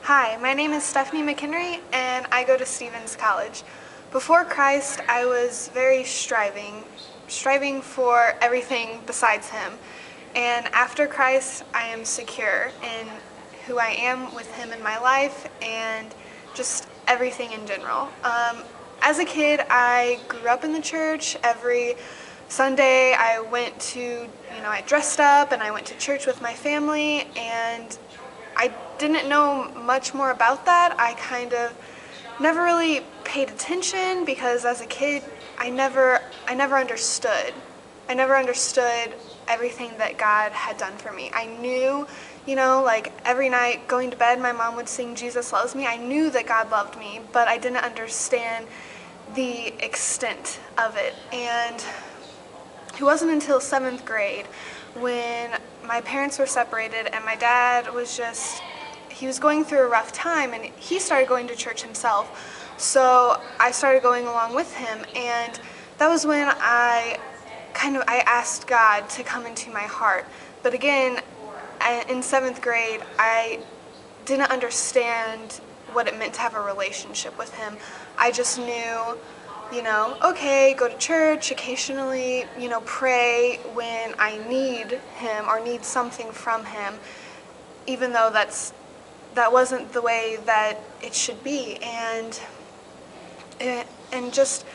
Hi, my name is Stephanie McHenry, and I go to Stevens College. Before Christ, I was very striving for everything besides Him. And after Christ, I am secure in who I am with Him in my life and just everything in general. As a kid, I grew up in the church. Every Sunday, I went to, I dressed up and I went to church with my family, and I didn't know much more about that. I kind of never really paid attention because as a kid, I never understood. I never understood everything that God had done for me. I knew, like every night going to bed, my mom would sing Jesus Loves Me. I knew that God loved me, but I didn't understand the extent of it. And it wasn't until 7th grade when my parents were separated and my dad was he was going through a rough time, and he started going to church himself. So I started going along with him, and that was when I asked God to come into my heart. But again, in 7th grade, I didn't understand what it meant to have a relationship with Him. I just knew, okay, go to church occasionally, pray when I need Him or need something from Him, even though that wasn't the way that it should be. And just,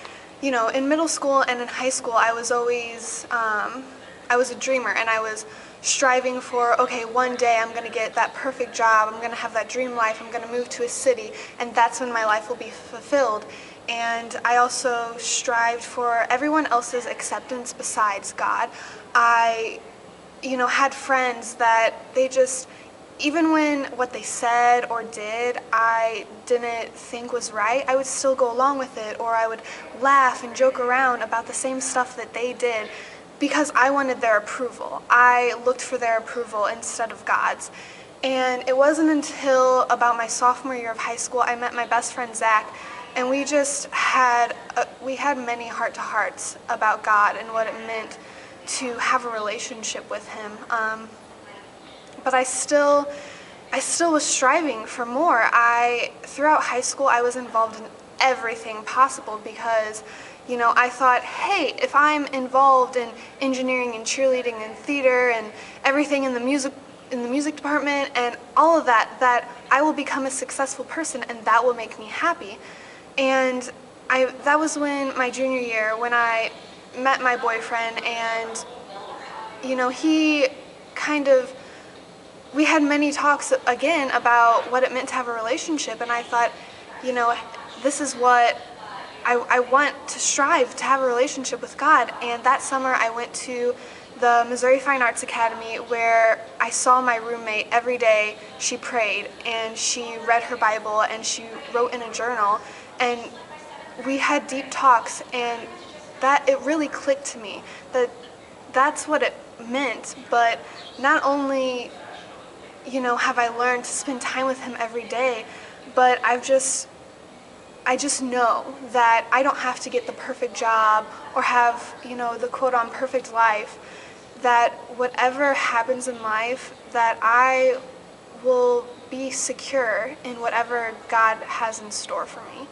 in middle school and in high school, I was always, I was a dreamer, and I was striving for, okay, one day I'm going to get that perfect job, I'm going to have that dream life, I'm going to move to a city, and that's when my life will be fulfilled. And I also strived for everyone else's acceptance besides God. I, had friends that they just, even when what they said or did I didn't think was right, I would still go along with it, or I would laugh and joke around about the same stuff that they did because I wanted their approval. I looked for their approval instead of God's. And it wasn't until about my sophomore year of high school I met my best friend Zach, and we just had many heart-to-hearts about God and what it meant to have a relationship with Him. But I still was striving for more. Throughout high school, I was involved in everything possible because, I thought, hey, if I'm involved in engineering and cheerleading and theater and everything in the music department and all of that I will become a successful person, and that will make me happy. And that was when my junior year, when I met my boyfriend, and we had many talks again about what it meant to have a relationship, and I thought, this is what I want to strive to have a relationship with God. And that summer I went to the Missouri Fine Arts Academy, where I saw my roommate every day. She prayed and she read her Bible and she wrote in a journal, and we had deep talks, and that it really clicked to me that that's what it meant. But not only have I learned to spend time with Him every day, but I just know that I don't have to get the perfect job or have, the quote-on perfect life, that whatever happens in life, that I will be secure in whatever God has in store for me.